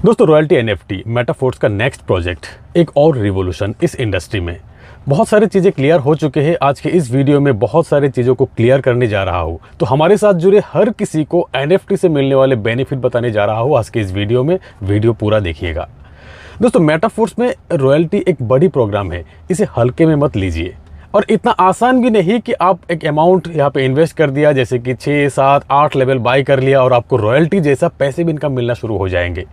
दोस्तों royalty NFT metaphors का next project एक और रिवॉल्यूशन इस इंडस्ट्री में। बहुत सारी चीज़ें क्लियर हो चुके हैं। आज के इस वीडियो में बहुत सारी चीज़ों को क्लियर करने जा रहा हूँ। तो हमारे साथ जुड़े हर किसी को एनएफटी से मिलने वाले बेनिफिट बताने जा रहा हूँ आज के इस वीडियो में। वीडियो पूरा देखिएगा। दोस्तों मेटाफोर्स में रॉयल्टी एक बड़ी प्रोग्राम है, इसे हल्के में मत लीजिए। और इतना आसान भी नहीं कि आप एक अमाउंट यहाँ पे इन्वेस्ट कर दिया, जैसे कि 6, 7, 8 लेवल बाई कर लिया और आपको रॉयल्टी जैसा पैसिव इनकम मिलना शुरू हो जाएंगे।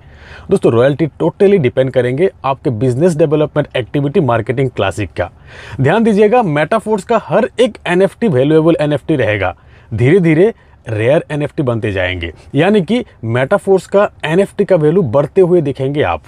दोस्तों रॉयल्टी टोटली डिपेंड करेंगे आपके business development activity marketing classic का। ध्यान दीजिएगा, मेटाफोर्स का हर एक एनएफटी वैल्यूएबल एनएफटी रहेगा। धीरे धीरे रेयर एनएफटी बनते जाएंगे, यानी कि मेटाफोर्स का एनएफटी का वैल्यू बढ़ते हुए दिखेंगे आप।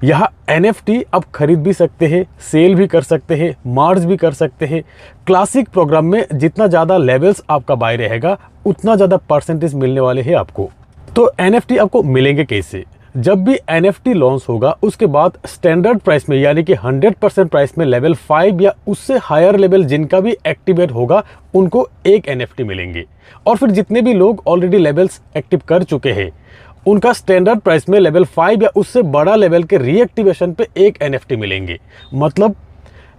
यहाँ एनएफटी आप खरीद भी सकते हैं, सेल भी कर सकते हैं, मार्ज भी कर सकते हैं। क्लासिक प्रोग्राम में जितना ज़्यादा लेवल्स आपका बाय रहेगा उतना ज़्यादा परसेंटेज मिलने वाले हैं आपको। तो एनएफटी आपको मिलेंगे कैसे? जब भी एनएफटी लॉन्च होगा उसके बाद स्टैंडर्ड प्राइस में, यानी कि 100% प्राइस में लेवल 5 या उससे हायर लेवल जिनका भी एक्टिवेट होगा उनको एक एनएफटी मिलेंगे। और फिर जितने भी लोग ऑलरेडी लेवल्स एक्टिव कर चुके हैं उनका स्टैंडर्ड प्राइस में लेवल 5 या उससे बड़ा लेवल के रीएक्टिवेशन पे एक एनएफटी मिलेंगे। मतलब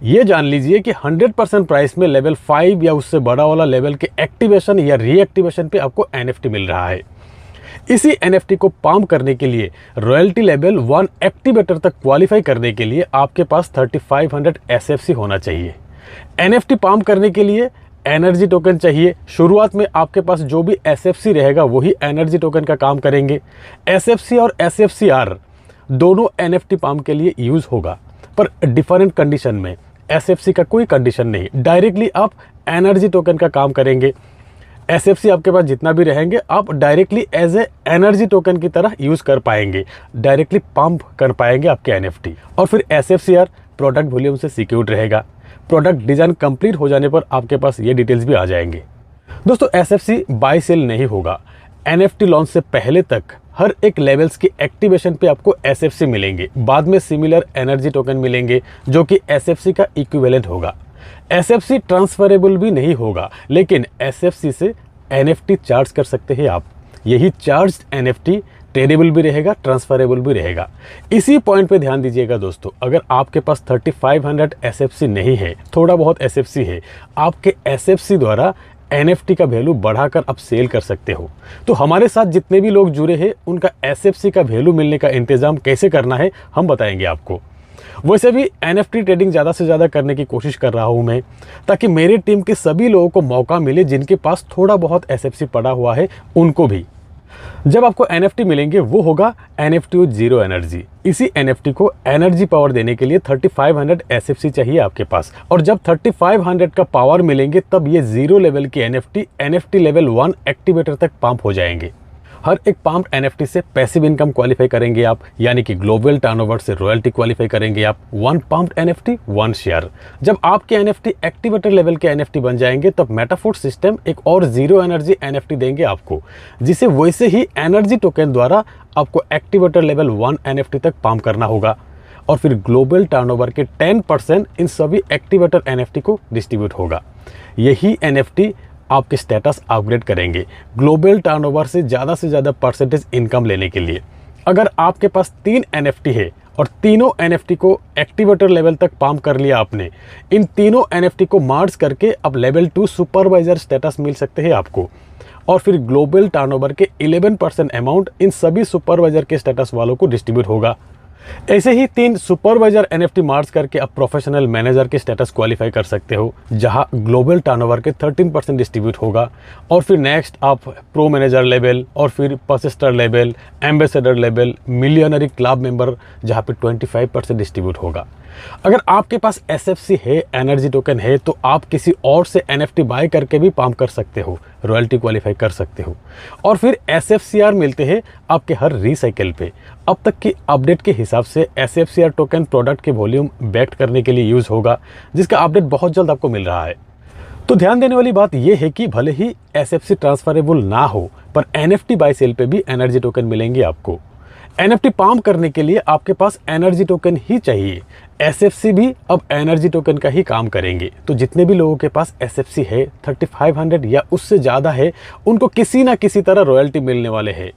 ये जान लीजिए कि 100% प्राइस में लेवल 5 या उससे बड़ा वाला लेवल के एक्टिवेशन या रीएक्टिवेशन पे आपको एनएफटी मिल रहा है। इसी एनएफटी को पाम करने के लिए रॉयल्टी लेवल 1 एक्टिवेटर तक क्वालिफाई करने के लिए आपके पास 3500 एसएफसी होना चाहिए। एनएफटी पाम करने के लिए एनर्जी टोकन चाहिए। शुरुआत में आपके पास जो भी एसएफसी रहेगा वही एनर्जी टोकन का काम करेंगे। एसएफसी और एसएफसीआर दोनों एनएफटी पाम के लिए यूज होगा, पर डिफरेंट कंडीशन में। एसएफसी का कोई कंडीशन नहीं, डायरेक्टली आप एनर्जी टोकन का काम करेंगे। एसएफसी आपके पास जितना भी रहेंगे आप directly as a energy token की तरह यूज कर पाएंगे, डायरेक्टली पंप कर पाएंगे आपके एनएफटी। और फिर एसएफसीआर प्रोडक्ट वॉल्यूम से सिक्योर्ड रहेगा। प्रोडक्ट डिजाइन कंप्लीट हो जाने पर आपके पास ये डिटेल्स भी आ जाएंगे। दोस्तों एसएफसी बाय सेल नहीं होगा। एनएफटी लॉन्च से पहले तक हर एक लेवल्स की एक्टिवेशन पे आपको एसएफसी मिलेंगे। बाद में सिमिलर एनर्जी टोकन मिलेंगे जो कि एसएफसी का इक्विवेलेंट होगा। एसएफसी ट्रांसफरेबल भी नहीं होगा, लेकिन एसएफसी से एनएफटी चार्ज कर सकते हैं आप। यही चार्ज एनएफटी ट्रेडेबल भी रहेगा, ट्रांसफरेबल भी रहेगा। इसी पॉइंट पे ध्यान दीजिएगा दोस्तों। अगर आपके पास 3500 एसएफसी नहीं है, थोड़ा बहुत एसएफसी है, आपके एसएफसी द्वारा एनएफटी का वैल्यू बढ़ाकर आप सेल कर सकते हो। तो हमारे साथ जितने भी लोग जुड़े हैं उनका एसएफसी का वैल्यू मिलने का इंतजाम कैसे करना है हम बताएंगे आपको। वैसे भी एनएफटी ट्रेडिंग ज़्यादा से ज़्यादा करने की कोशिश कर रहा हूँ मैं, ताकि मेरी टीम के सभी लोगों को मौका मिले जिनके पास थोड़ा बहुत एसएफसी पड़ा हुआ है उनको भी। जब आपको एनएफटी मिलेंगे वो होगा एनएफटी विद जीरो एनर्जी। इसी एनएफटी को एनर्जी पावर देने के लिए 3500 एसएफसी चाहिए आपके पास। और जब 3500 का पावर मिलेंगे तब ये जीरो लेवल की एनएफटी लेवल 1 एक्टिवेटर तक पंप हो जाएंगे। हर एक पंप एनएफटी से पैसिव इनकम क्वालिफाई करेंगे आप, यानी कि ग्लोबल टर्नओवर से रॉयल्टी क्वालिफाई करेंगे आप। 1 पंप एनएफटी 1 शेयर। जब आपके एनएफटी एक्टिवेटर लेवल के एनएफटी बन जाएंगे तब मेटाफोर्स सिस्टम एक और जीरो एनर्जी एनएफटी देंगे आपको, जिसे वैसे ही एनर्जी टोकन द्वारा आपको एक्टिवेटर लेवल 1 एनएफटी तक पंप करना होगा। और फिर ग्लोबल टर्नओवर के 10% इन सभी एक्टिवेटर एनएफटी को डिस्ट्रीब्यूट होगा। यही एनएफटी आपके स्टेटस अपग्रेड करेंगे ग्लोबल टर्नओवर से ज़्यादा परसेंटेज इनकम लेने के लिए। अगर आपके पास 3 एनएफटी है और तीनों एनएफटी को एक्टिवेटर लेवल तक पंप कर लिया आपने, इन तीनों एनएफटी को मार्ज करके अब लेवल 2 सुपरवाइजर स्टेटस मिल सकते हैं आपको। और फिर ग्लोबल टर्नओवर के 11% अमाउंट इन सभी सुपरवाइजर के स्टेटस वालों को डिस्ट्रीब्यूट होगा। ऐसे ही 3 सुपरवाइजर एनएफटी मार्च करके आप प्रोफेशनल मैनेजर के स्टेटस क्वालिफाई कर सकते हो, जहां ग्लोबल टर्नओवर के 13% डिस्ट्रीब्यूट होगा। और फिर नेक्स्ट आप प्रो मैनेजर लेवल, और फिर परसिस्टर level, ambassador level, millionaire club member, जहां पे 25% डिस्ट्रीब्यूट होगा। अगर आपके पास एसएफसी है, एनर्जी टोकन है, तो आप किसी और से एनएफटी बाय करके भी पंप कर सकते हो, रॉयल्टी क्वालिफाई कर सकते हो। और फिर एसएफसीआर मिलते हैं आपके हर रीसाइकिल पे। अब तक की अपडेट के हिसाब से एसएफसीआर टोकन प्रोडक्ट के वॉल्यूम बैक्ट करने के लिए यूज होगा, जिसका अपडेट बहुत जल्द आपको मिल रहा है। तो ध्यान देने वाली बात यह है कि भले ही एसएफसी ट्रांसफरेबल ना हो, पर एनएफटी बाय सेल पे भी एनर्जी टोकन मिलेंगे आपको। NFT पाम करने के लिए आपके पास एनर्जी टोकन ही चाहिए। SFC भी अब एनर्जी टोकन का ही काम करेंगे। तो जितने भी लोगों के पास SFC है 3500 या उससे ज़्यादा है, उनको किसी ना किसी तरह रॉयल्टी मिलने वाले हैं।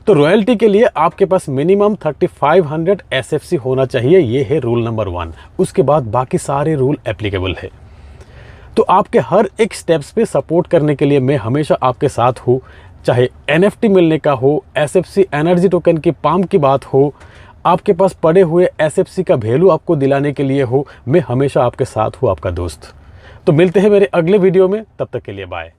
तो रॉयल्टी के लिए आपके पास मिनिमम 3500 SFC होना चाहिए। ये है रूल नंबर 1। उसके बाद बाकी सारे रूल एप्लीकेबल है। तो आपके हर एक स्टेप्स पे सपोर्ट करने के लिए मैं हमेशा आपके साथ हूँ। चाहे NFT मिलने का हो, SFC एनर्जी टोकन की पाम की बात हो, आपके पास पड़े हुए SFC का वैल्यू आपको दिलाने के लिए हो, मैं हमेशा आपके साथ हूँ, आपका दोस्त। तो मिलते हैं मेरे अगले वीडियो में, तब तक के लिए बाय।